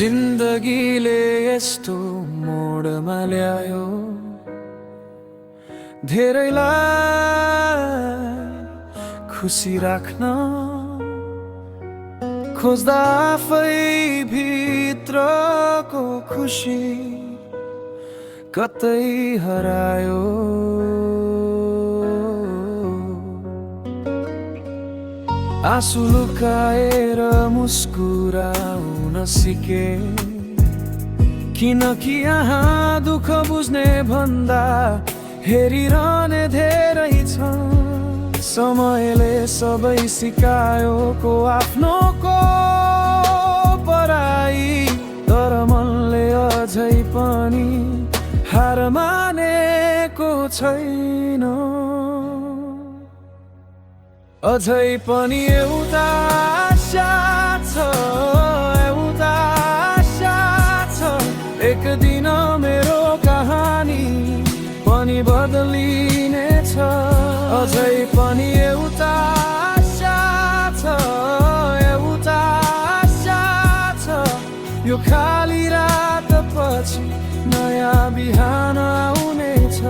जिन्दगीले यस्तो मोडमा ल्यायो, धेरैलाई खुसी राख्न खोज्दा आफै भित्रको खुसी कतै हरायो। आँसु लुकाएर मुस्कुराउन सिके, किनकि यहाँ दुःख बुझ्ने भन्दा हेरिरहने धेरै छ। समयले सबै सिकायो को आफ्नो को पराई, तर मनले अझै पनि हार मानेको छैन। अझै पनि एउटा आशा छ, एउटा आशा छ, एक दिन मेरो कहानी पनि बदलिनेछ। अझै पनि एउटा आशा छ, एउटा आशा छ, यो खाली रात पछि नयाँ बिहान आउनेछ।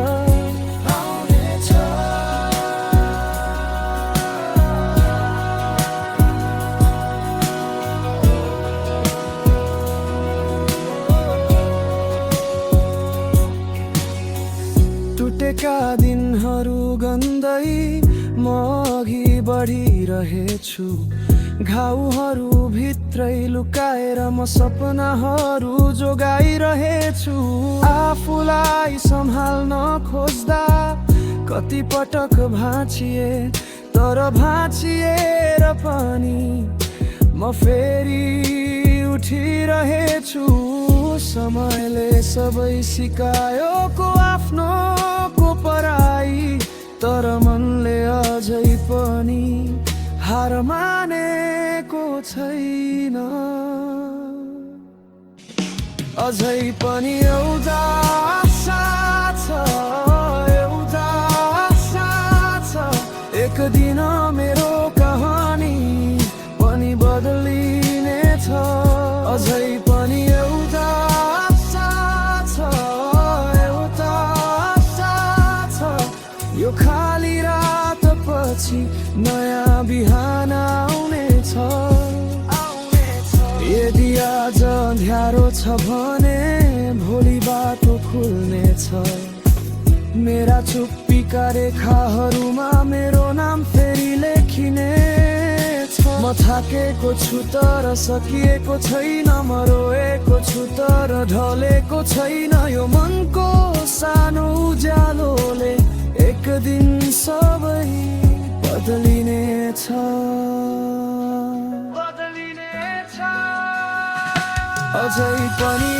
टुटेका दिनहरू गन्दै म अघि बढिरहेछु, घाउहरू भित्रै लुकाएर म सपनाहरू जोगाइरहेछु। आफूलाई सम्हाल्न खोज्दा कति पटक भाँचिए, तर भाँचिएर पनि म फेरि उठिरहेछु। समयले सबै सिकायो को आफ्नो को पराई, तर मनले अझै पनि हार मानेको छैन। अझै पनि एउटा आशा छ, एउटा आशा छ, एक दिन मेरो कहानी पनि बदलिनेछ। अझै पनि एउटा आशा छ, एउटा आशा छ, यो खाली रात पछि नयाँ बिहान आउनेछ। यदि आज अँध्यारो छ भने भोलि बाटो खुल्नेछ। मेरा चुप्पीका रेखाहरूमा मेरो नाम फेरि लेखिनेछ। म थाकेको छु तर सकिएको छैन, म रोएको छु तर ढलेको छैन। यो मनको सानो उज्यालोले एक दिन सबै बदलिनेछ। अझै पनि